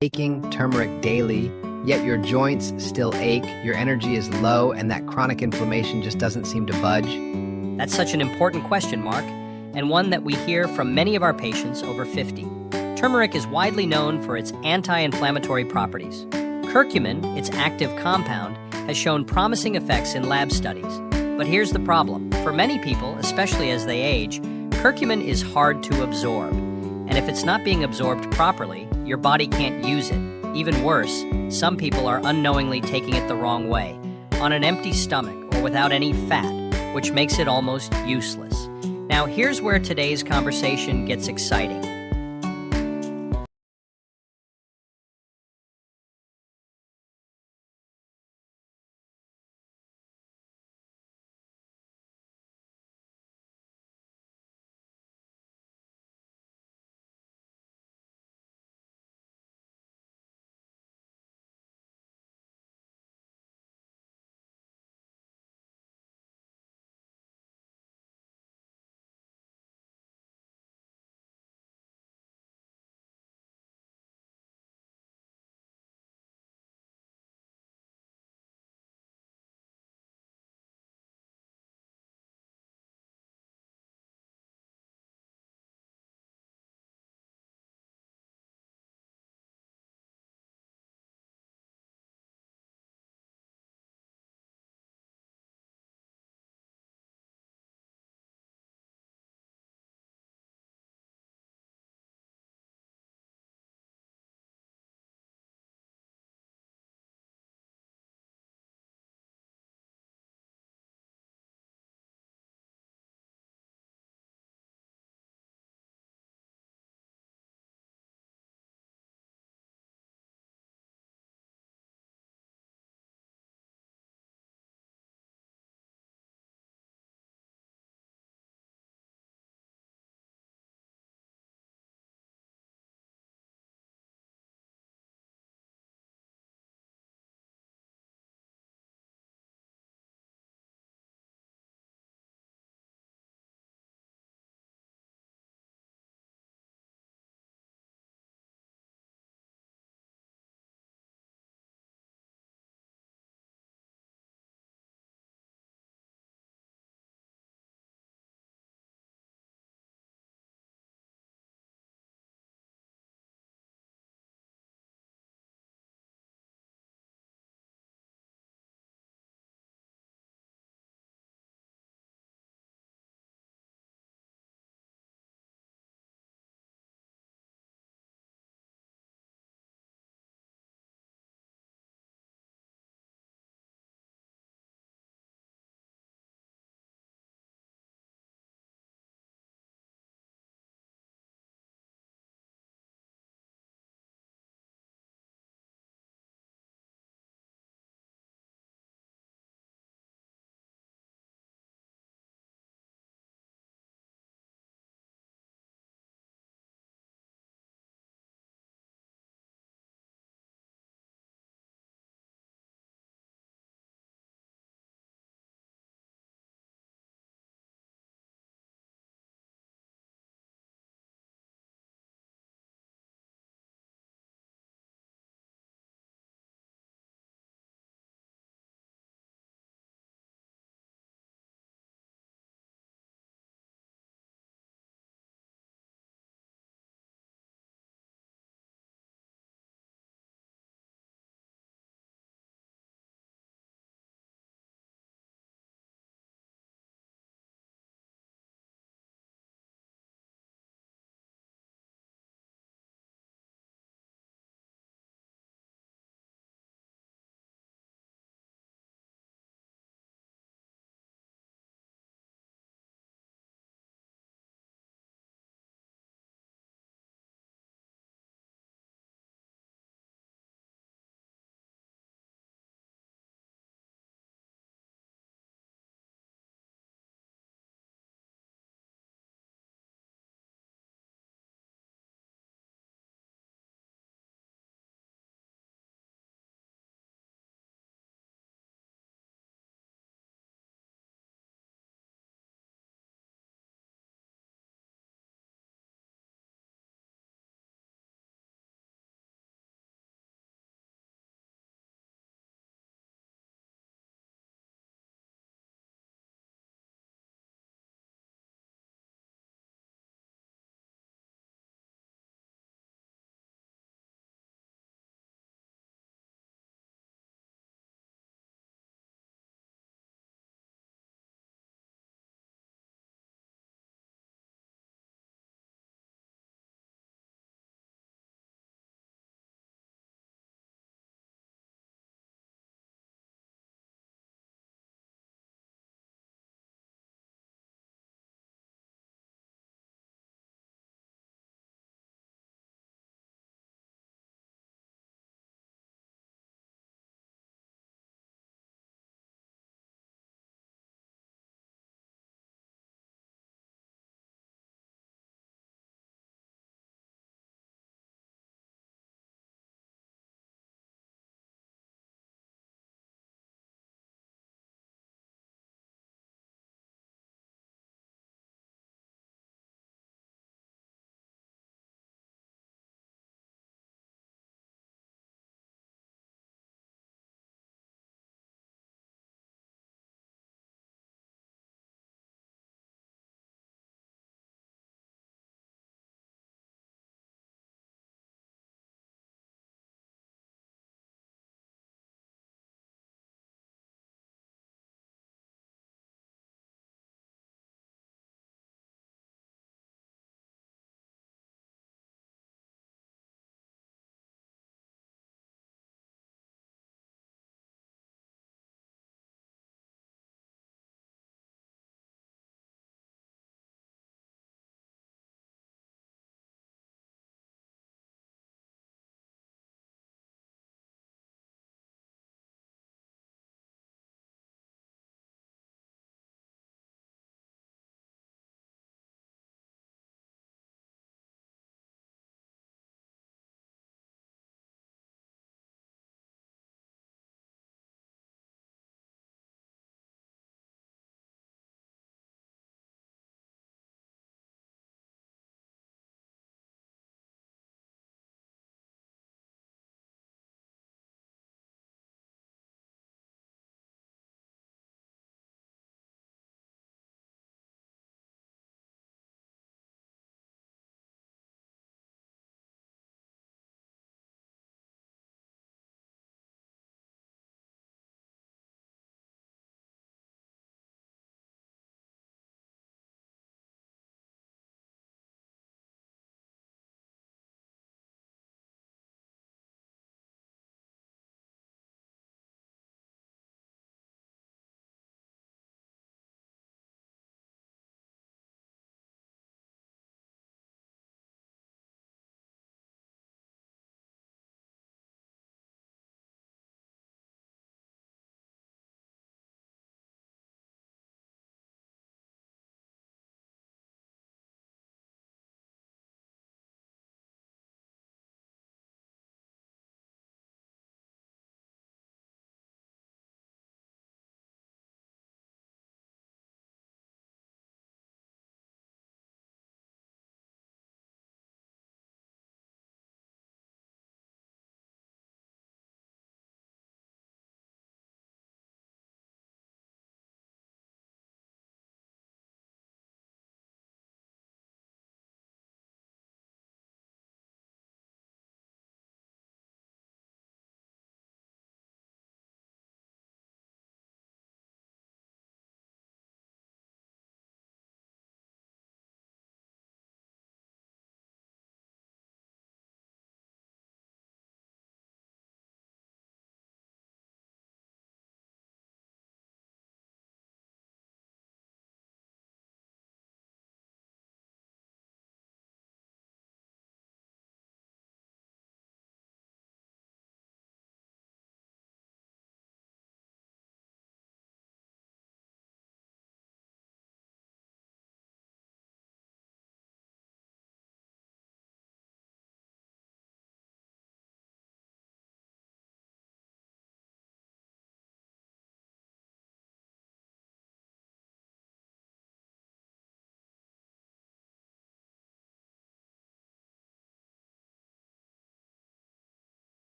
Taking turmeric daily, yet your joints still ache, your energy is low, and that chronic inflammation just doesn't seem to budge? That's such an important question, Mark, and one that we hear from many of our patients over 50. Turmeric is widely known for its anti-inflammatory properties. Curcumin, its active compound, has shown promising effects in lab studies. But here's the problem. For many people, especially as they age, curcumin is hard to absorb. And if it's not being absorbed properly, your body can't use it. Even worse, some people are unknowingly taking it the wrong way, on an empty stomach or without any fat, which makes it almost useless. Now, here's where today's conversation gets exciting.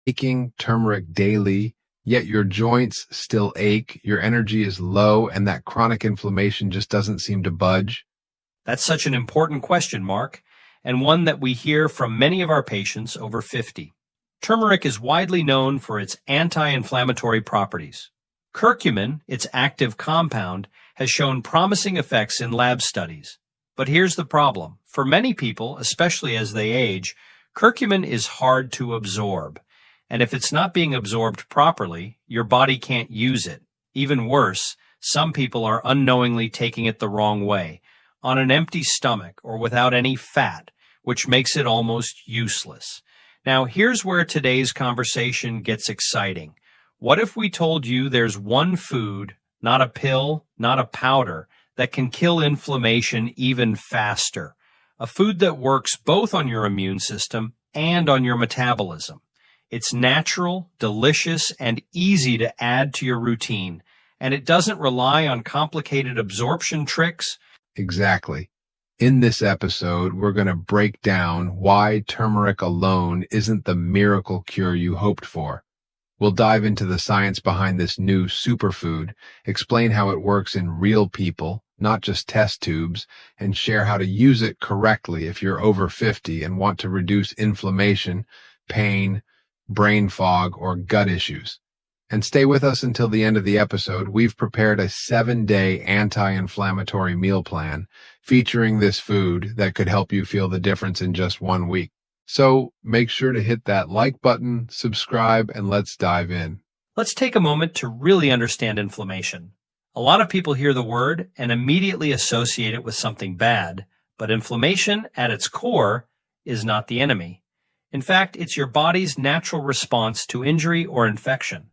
Taking turmeric daily, yet your joints still ache, your energy is low, and that chronic inflammation just doesn't seem to budge? That's such an important question, Mark, and one that we hear from many of our patients over 50. Turmeric is widely known for its anti-inflammatory properties. Curcumin, its active compound, has shown promising effects in lab studies. But here's the problem. For many people, especially as they age, curcumin is hard to absorb. And if it's not being absorbed properly, your body can't use it. Even worse, some people are unknowingly taking it the wrong way, on an empty stomach or without any fat, which makes it almost useless. Now, here's where today's conversation gets exciting. What if we told you there's one food, not a pill, not a powder, that can kill inflammation even faster? A food that works both on your immune system and on your metabolism. It's natural, delicious, and easy to add to your routine, and it doesn't rely on complicated absorption tricks. Exactly. In this episode, we're going to break down why turmeric alone isn't the miracle cure you hoped for. We'll dive into the science behind this new superfood, explain how it works in real people, not just test tubes, and share how to use it correctly if you're over 50 and want to reduce inflammation, pain, brain fog, or gut issues. And stay with us until the end of the episode. We've prepared a 7-day anti-inflammatory meal plan featuring this food that could help you feel the difference in just 1 week. So make sure to hit that like button, subscribe, and let's dive in. Let's take a moment to really understand inflammation. A lot of people hear the word and immediately associate it with something bad, but inflammation at its core is not the enemy. In fact, it's your body's natural response to injury or infection.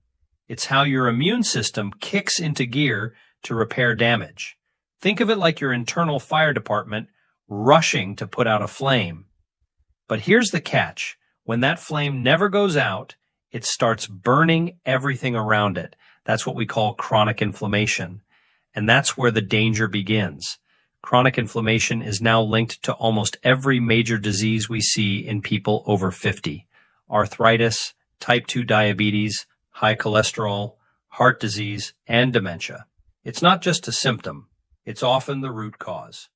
It's how your immune system kicks into gear to repair damage. Think of it like your internal fire department rushing to put out a flame. But here's the catch. When that flame never goes out, it starts burning everything around it. That's what we call chronic inflammation. And that's where the danger begins. Chronic inflammation is now linked to almost every major disease we see in people over 50. Arthritis, type 2 diabetes, high cholesterol, heart disease, and dementia. It's not just a symptom. It's often the root cause.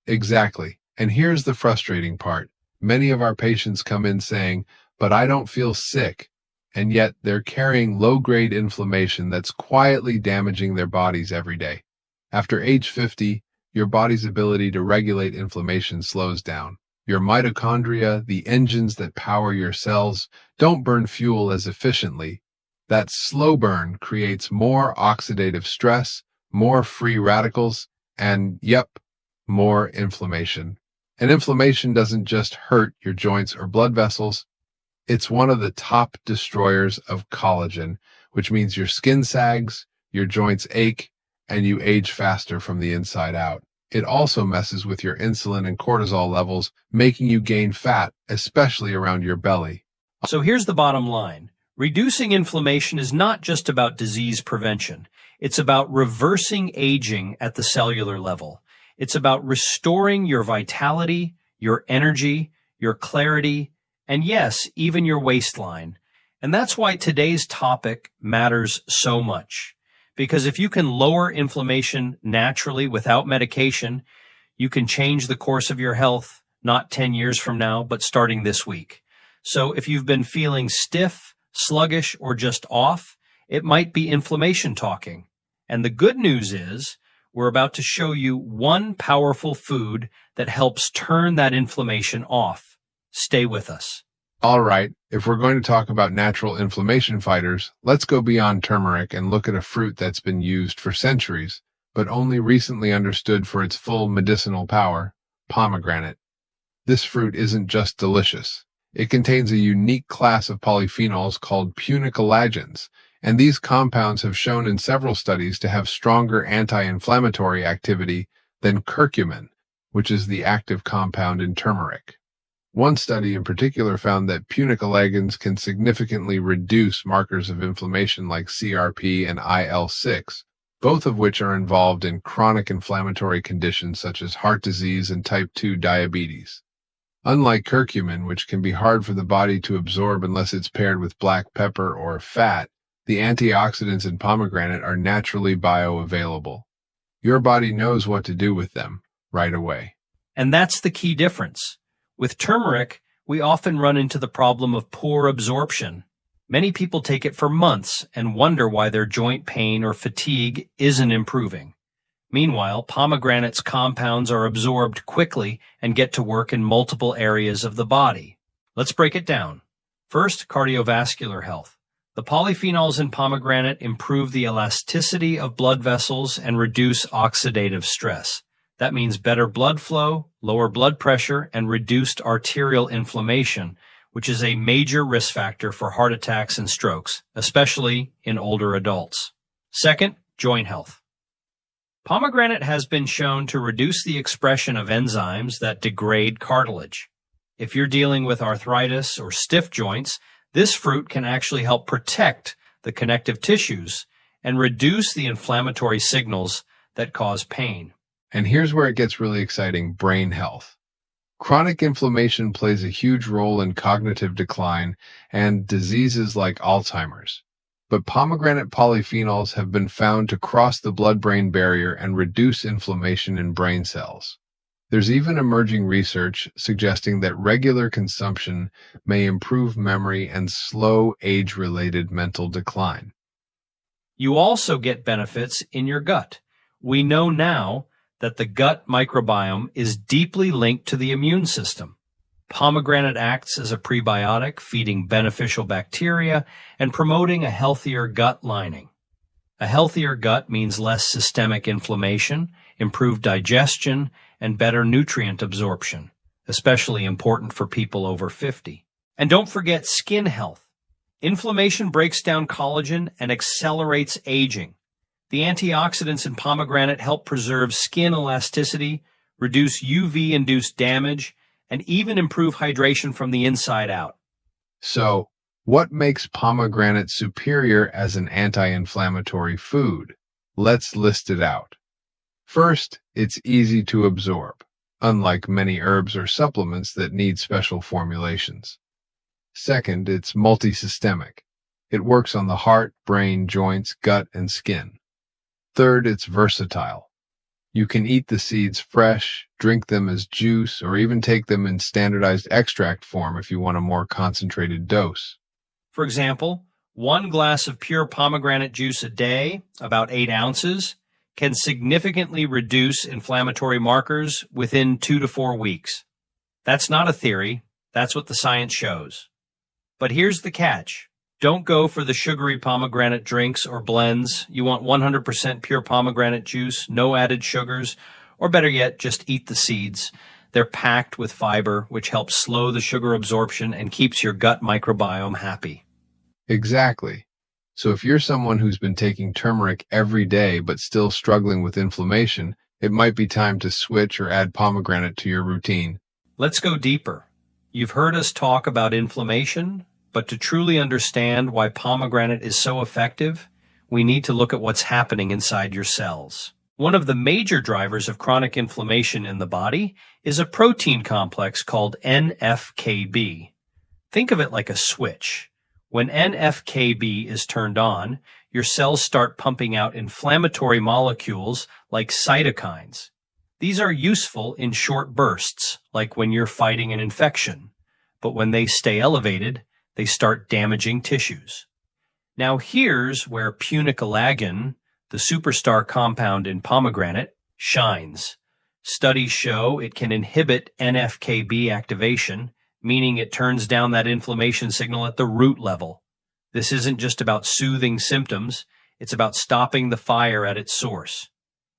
Exactly. And here's the frustrating part. Many of our patients come in saying, "But I don't feel sick." And yet they're carrying low-grade inflammation that's quietly damaging their bodies every day. After age 50, your body's ability to regulate inflammation slows down. Your mitochondria, the engines that power your cells, don't burn fuel as efficiently. That slow burn creates more oxidative stress, more free radicals, and, more inflammation. And inflammation doesn't just hurt your joints or blood vessels. It's one of the top destroyers of collagen, which means your skin sags, your joints ache, and you age faster from the inside out. It also messes with your insulin and cortisol levels, making you gain fat, especially around your belly. So here's the bottom line. Reducing inflammation is not just about disease prevention. It's about reversing aging at the cellular level. It's about restoring your vitality, your energy, your clarity, and yes, even your waistline. And that's why today's topic matters so much. Because if you can lower inflammation naturally without medication, you can change the course of your health, not 10 years from now, but starting this week. So if you've been feeling stiff, sluggish, or just off, it might be inflammation talking. And the good news is, we're about to show you one powerful food that helps turn that inflammation off. Stay with us. All right, if we're going to talk about natural inflammation fighters, let's go beyond turmeric and look at a fruit that's been used for centuries, but only recently understood for its full medicinal power, pomegranate. This fruit isn't just delicious. It contains a unique class of polyphenols called punicolagens, and these compounds have shown in several studies to have stronger anti-inflammatory activity than curcumin, which is the active compound in turmeric. One study in particular found that punicolagens can significantly reduce markers of inflammation like CRP and IL-6, both of which are involved in chronic inflammatory conditions such as heart disease and type 2 diabetes. Unlike curcumin, which can be hard for the body to absorb unless it's paired with black pepper or fat, the antioxidants in pomegranate are naturally bioavailable. Your body knows what to do with them right away. And that's the key difference. With turmeric, we often run into the problem of poor absorption. Many people take it for months and wonder why their joint pain or fatigue isn't improving. Meanwhile, pomegranate's compounds are absorbed quickly and get to work in multiple areas of the body. Let's break it down. First, cardiovascular health. The polyphenols in pomegranate improve the elasticity of blood vessels and reduce oxidative stress. That means better blood flow, lower blood pressure, and reduced arterial inflammation, which is a major risk factor for heart attacks and strokes, especially in older adults. Second, joint health. Pomegranate has been shown to reduce the expression of enzymes that degrade cartilage. If you're dealing with arthritis or stiff joints, this fruit can actually help protect the connective tissues and reduce the inflammatory signals that cause pain. And here's where it gets really exciting: brain health. Chronic inflammation plays a huge role in cognitive decline and diseases like Alzheimer's. But pomegranate polyphenols have been found to cross the blood-brain barrier and reduce inflammation in brain cells. There's even emerging research suggesting that regular consumption may improve memory and slow age-related mental decline. You also get benefits in your gut. We know now that the gut microbiome is deeply linked to the immune system. Pomegranate acts as a prebiotic, feeding beneficial bacteria and promoting a healthier gut lining. A healthier gut means less systemic inflammation, improved digestion, and better nutrient absorption, especially important for people over 50. And don't forget skin health. Inflammation breaks down collagen and accelerates aging. The antioxidants in pomegranate help preserve skin elasticity, reduce UV-induced damage, and even improve hydration from the inside out. So, what makes pomegranate superior as an anti-inflammatory food? Let's list it out. First, it's easy to absorb, unlike many herbs or supplements that need special formulations. Second, it's multisystemic. It works on the heart, brain, joints, gut, and skin. Third, it's versatile. You can eat the seeds fresh, drink them as juice, or even take them in standardized extract form if you want a more concentrated dose. For example, 1 glass of pure pomegranate juice a day, about 8 ounces, can significantly reduce inflammatory markers within 2 to 4 weeks. That's not a theory, that's what the science shows. But here's the catch. Don't go for the sugary pomegranate drinks or blends. You want 100% pure pomegranate juice, no added sugars, or better yet, just eat the seeds. They're packed with fiber, which helps slow the sugar absorption and keeps your gut microbiome happy. Exactly. So if you're someone who's been taking turmeric every day but still struggling with inflammation, it might be time to switch or add pomegranate to your routine. Let's go deeper. You've heard us talk about inflammation, but to truly understand why pomegranate is so effective, we need to look at what's happening inside your cells. One of the major drivers of chronic inflammation in the body is a protein complex called NFKB. Think of it like a switch. When NFKB is turned on, your cells start pumping out inflammatory molecules like cytokines. These are useful in short bursts, like when you're fighting an infection. But when they stay elevated, they start damaging tissues. Now here's where punicalagin, the superstar compound in pomegranate, shines. Studies show it can inhibit NFKB activation, meaning it turns down that inflammation signal at the root level. This isn't just about soothing symptoms, it's about stopping the fire at its source.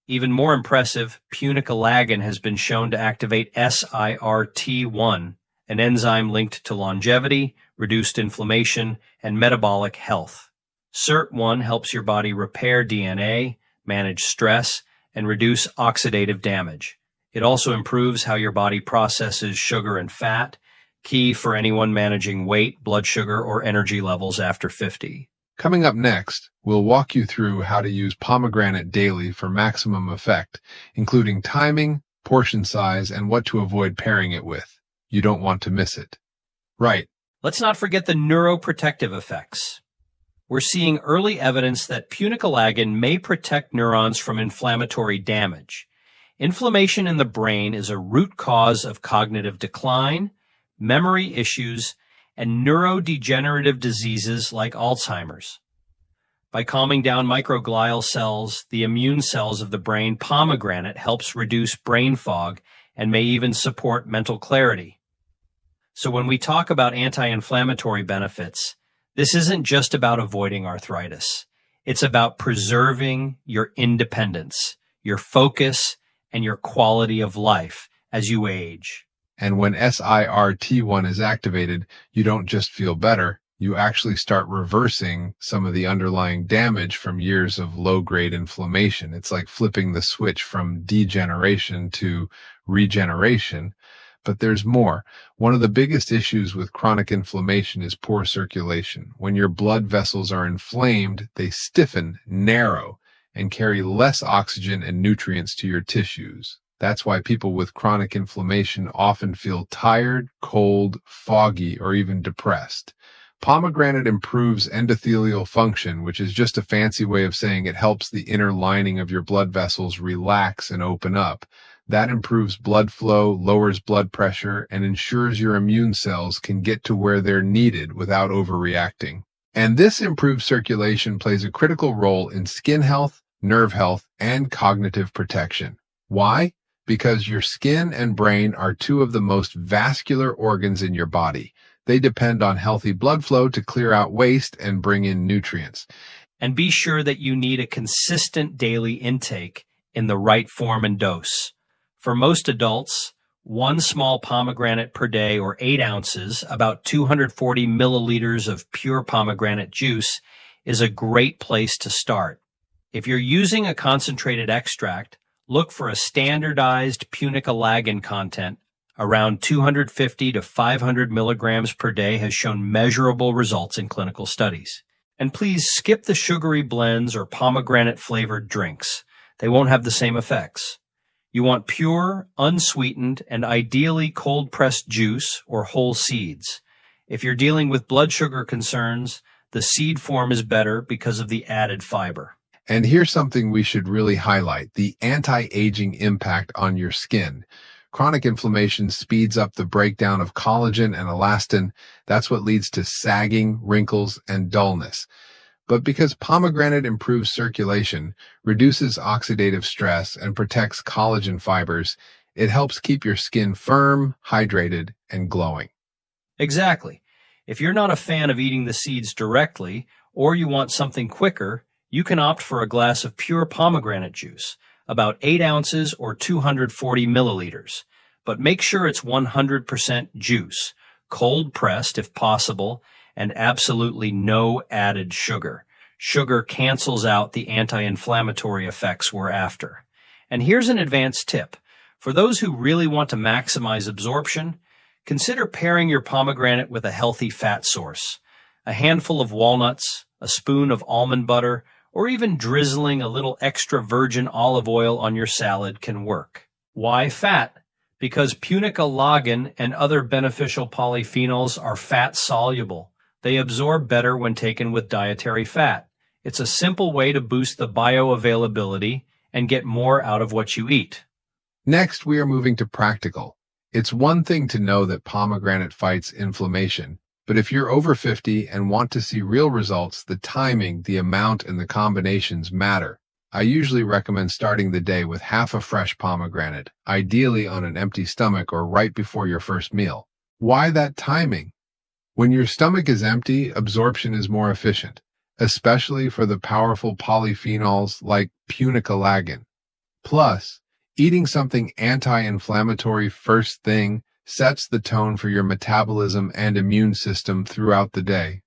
Even more impressive, punicalagin has been shown to activate SIRT1, an enzyme linked to longevity, reduced inflammation, and metabolic health. SIRT1 helps your body repair DNA, manage stress, and reduce oxidative damage. It also improves how your body processes sugar and fat, key for anyone managing weight, blood sugar, or energy levels after 50. Coming up next, we'll walk you through how to use pomegranate daily for maximum effect, including timing, portion size, and what to avoid pairing it with. You don't want to miss it. Right. Let's not forget the neuroprotective effects. We're seeing early evidence that punicalagin may protect neurons from inflammatory damage. Inflammation in the brain is a root cause of cognitive decline, memory issues, and neurodegenerative diseases like Alzheimer's. By calming down microglial cells, the immune cells of the brain, pomegranate helps reduce brain fog and may even support mental clarity. So when we talk about anti-inflammatory benefits, this isn't just about avoiding arthritis. It's about preserving your independence, your focus, and your quality of life as you age. And when SIRT1 is activated, you don't just feel better, you actually start reversing some of the underlying damage from years of low-grade inflammation. It's like flipping the switch from degeneration to regeneration. But there's more. One of the biggest issues with chronic inflammation is poor circulation. When your blood vessels are inflamed, they stiffen, narrow, and carry less oxygen and nutrients to your tissues. That's why people with chronic inflammation often feel tired, cold, foggy, or even depressed. Pomegranate improves endothelial function, which is just a fancy way of saying it helps the inner lining of your blood vessels relax and open up. That improves blood flow, lowers blood pressure, and ensures your immune cells can get to where they're needed without overreacting. And this improved circulation plays a critical role in skin health, nerve health, and cognitive protection. Why? Because your skin and brain are two of the most vascular organs in your body. They depend on healthy blood flow to clear out waste and bring in nutrients. And be sure that you need a consistent daily intake in the right form and dose. For most adults, one small pomegranate per day, or 8 ounces, about 240 milliliters of pure pomegranate juice, is a great place to start. If you're using a concentrated extract, look for a standardized punicalagin content. Around 250 to 500 milligrams per day has shown measurable results in clinical studies. And please skip the sugary blends or pomegranate-flavored drinks. They won't have the same effects. You want pure, unsweetened, and ideally cold-pressed juice or whole seeds. If you're dealing with blood sugar concerns, the seed form is better because of the added fiber. And here's something we should really highlight: the anti-aging impact on your skin. Chronic inflammation speeds up the breakdown of collagen and elastin. That's what leads to sagging, wrinkles, and dullness. But because pomegranate improves circulation, reduces oxidative stress, and protects collagen fibers, it helps keep your skin firm, hydrated, and glowing. Exactly. If you're not a fan of eating the seeds directly, or you want something quicker, you can opt for a glass of pure pomegranate juice, about 8 ounces or 240 milliliters. But make sure it's 100% juice, cold pressed if possible, and absolutely no added sugar. Sugar cancels out the anti-inflammatory effects we're after. And here's an advanced tip. For those who really want to maximize absorption, consider pairing your pomegranate with a healthy fat source. A handful of walnuts, a spoon of almond butter, or even drizzling a little extra virgin olive oil on your salad can work. Why fat? Because punicalagin and other beneficial polyphenols are fat-soluble. They absorb better when taken with dietary fat. It's a simple way to boost the bioavailability and get more out of what you eat. Next, we are moving to practical. It's one thing to know that pomegranate fights inflammation, but if you're over 50 and want to see real results, the timing, the amount, and the combinations matter. I usually recommend starting the day with half a fresh pomegranate, ideally on an empty stomach or right before your first meal. Why that timing? When your stomach is empty, absorption is more efficient, especially for the powerful polyphenols like punicalagin. Plus, eating something anti-inflammatory first thing sets the tone for your metabolism and immune system throughout the day.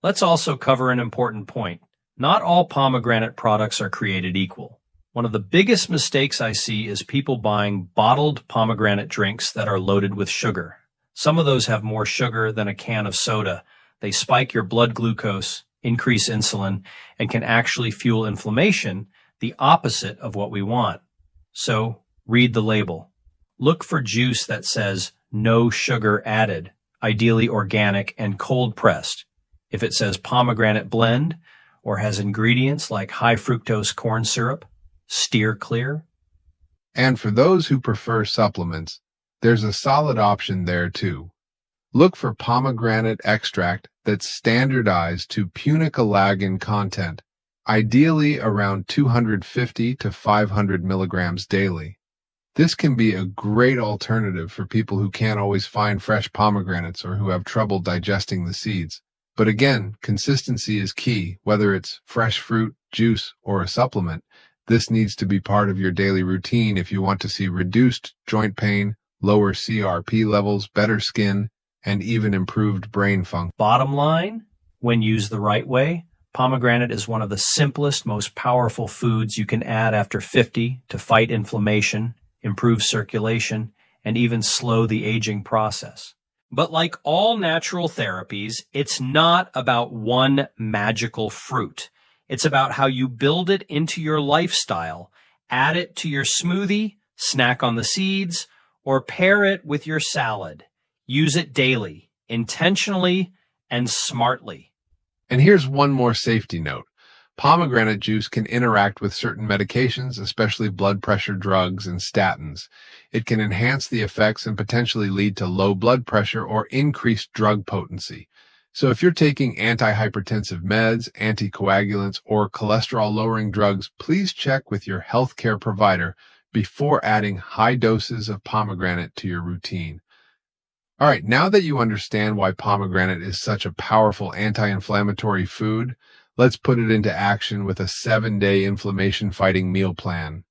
Let's also cover an important point. Not all pomegranate products are created equal. One of the biggest mistakes I see is people buying bottled pomegranate drinks that are loaded with sugar. Some of those have more sugar than a can of soda. They spike your blood glucose, increase insulin, and can actually fuel inflammation, the opposite of what we want. So, read the label. Look for juice that says no sugar added, ideally organic and cold pressed. If it says pomegranate blend or has ingredients like high fructose corn syrup, steer clear. And for those who prefer supplements, there's a solid option there too. Look for pomegranate extract that's standardized to punicalagin content, ideally around 250 to 500 milligrams daily. This can be a great alternative for people who can't always find fresh pomegranates or who have trouble digesting the seeds. But again, consistency is key. Whether it's fresh fruit, juice, or a supplement, this needs to be part of your daily routine if you want to see reduced joint pain, lower CRP levels, better skin, and even improved brain function. Bottom line, when used the right way, pomegranate is one of the simplest, most powerful foods you can add after 50 to fight inflammation, improve circulation, and even slow the aging process. But like all natural therapies, it's not about one magical fruit. It's about how you build it into your lifestyle, add it to your smoothie, snack on the seeds, or pair it with your salad. Use it daily, intentionally, and smartly. And here's one more safety note. Pomegranate juice can interact with certain medications, especially blood pressure drugs and statins. It can enhance the effects and potentially lead to low blood pressure or increased drug potency. So if you're taking antihypertensive meds, anticoagulants, or cholesterol-lowering drugs, please check with your healthcare provider before adding high doses of pomegranate to your routine. All right, now that you understand why pomegranate is such a powerful anti-inflammatory food, let's put it into action with a 7-day inflammation-fighting meal plan.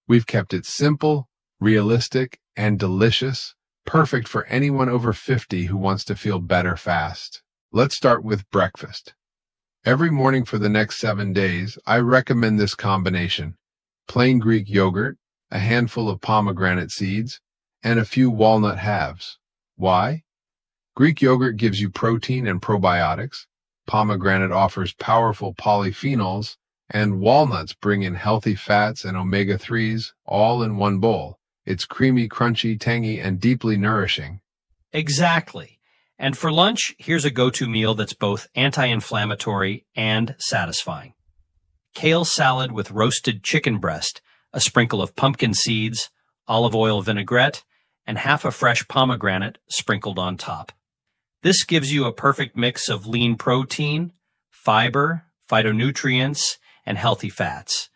We've kept it simple, realistic, and delicious, perfect for anyone over 50 who wants to feel better fast. Let's start with breakfast. Every morning for the next 7 days, I recommend this combination: plain Greek yogurt, a handful of pomegranate seeds, and a few walnut halves. Why? Greek yogurt gives you protein and probiotics, pomegranate offers powerful polyphenols, and walnuts bring in healthy fats and omega-3s all in one bowl. It's creamy, crunchy, tangy, and deeply nourishing. Exactly. And for lunch, here's a go-to meal that's both anti-inflammatory and satisfying. Kale salad with roasted chicken breast, a sprinkle of pumpkin seeds, olive oil vinaigrette, and half a fresh pomegranate sprinkled on top. This gives you a perfect mix of lean protein, fiber, phytonutrients, and healthy fats.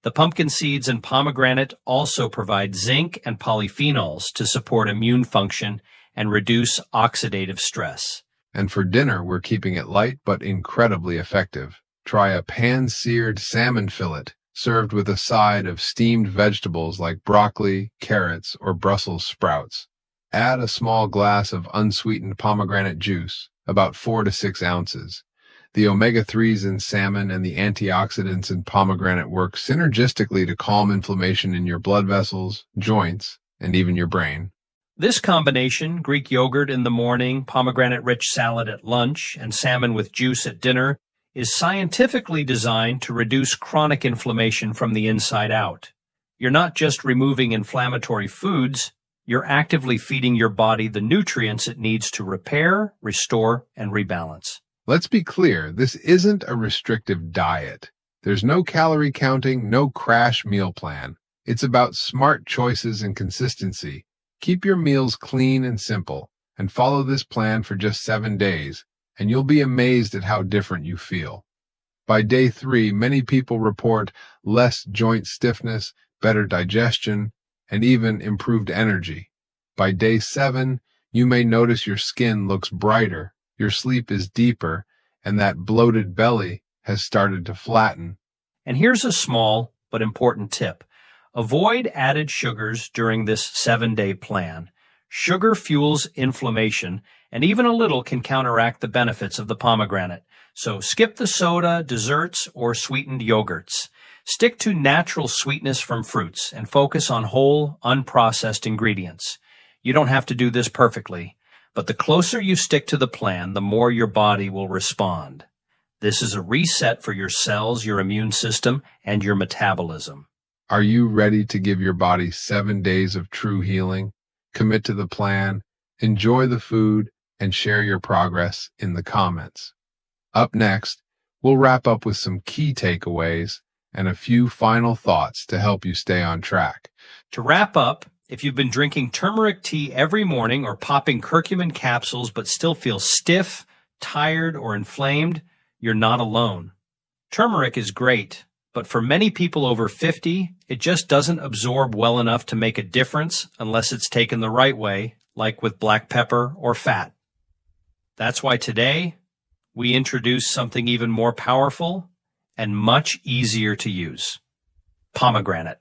The pumpkin seeds and pomegranate also provide zinc and polyphenols to support immune function and reduce oxidative stress. And for dinner, we're keeping it light but incredibly effective. Try a pan-seared salmon fillet served with a side of steamed vegetables like broccoli, carrots, or Brussels sprouts. Add a small glass of unsweetened pomegranate juice, about 4 to 6 ounces. The omega-3s in salmon and the antioxidants in pomegranate work synergistically to calm inflammation in your blood vessels, joints, and even your brain. This combination, Greek yogurt in the morning, pomegranate-rich salad at lunch, and salmon with juice at dinner, is scientifically designed to reduce chronic inflammation from the inside out. You're not just removing inflammatory foods, you're actively feeding your body the nutrients it needs to repair, restore, and rebalance. Let's be clear, this isn't a restrictive diet. There's no calorie counting, no crash meal plan. It's about smart choices and consistency. Keep your meals clean and simple, and follow this plan for just 7 days, and you'll be amazed at how different you feel. By day 3, many people report less joint stiffness, better digestion, and even improved energy. By day 7, you may notice your skin looks brighter, your sleep is deeper, and that bloated belly has started to flatten. And here's a small but important tip. Avoid added sugars during this 7-day plan. Sugar fuels inflammation, and even a little can counteract the benefits of the pomegranate. So skip the soda, desserts, or sweetened yogurts. Stick to natural sweetness from fruits and focus on whole, unprocessed ingredients. You don't have to do this perfectly, but the closer you stick to the plan, the more your body will respond. This is a reset for your cells, your immune system, and your metabolism. Are you ready to give your body 7 days of true healing? Commit to the plan Enjoy the food and share your progress in the comments. Up next, we'll wrap up with some key takeaways and a few final thoughts to help you stay on track. To wrap up, if you've been drinking turmeric tea every morning or popping curcumin capsules but still feel stiff, tired, or inflamed, you're not alone. Turmeric is great, but for many people over 50, it just doesn't absorb well enough to make a difference unless it's taken the right way, like with black pepper or fat. That's why today, we introduce something even more powerful and much easier to use: pomegranate.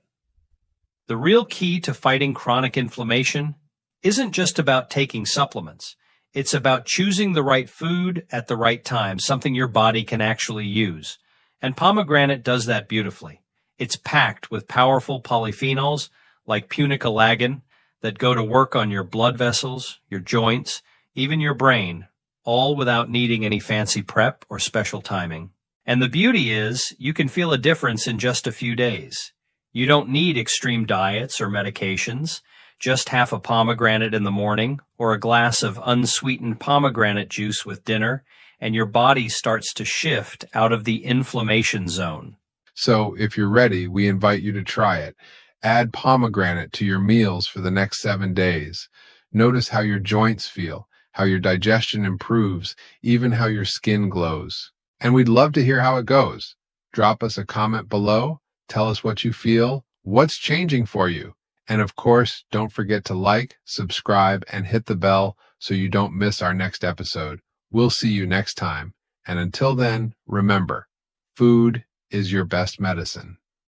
The real key to fighting chronic inflammation isn't just about taking supplements. It's about choosing the right food at the right time, something your body can actually use. And pomegranate does that beautifully. It's packed with powerful polyphenols like punicalagin that go to work on your blood vessels, your joints, even your brain, all without needing any fancy prep or special timing. And the beauty is, you can feel a difference in just a few days. You don't need extreme diets or medications, just half a pomegranate in the morning or a glass of unsweetened pomegranate juice with dinner, and your body starts to shift out of the inflammation zone. So if you're ready, we invite you to try it. Add pomegranate to your meals for the next 7 days. Notice how your joints feel, how your digestion improves, even how your skin glows. And we'd love to hear how it goes. Drop us a comment below. Tell us what you feel, what's changing for you. And of course, don't forget to like, subscribe, and hit the bell so you don't miss our next episode. We'll see you next time. And until then, remember, food is your best medicine.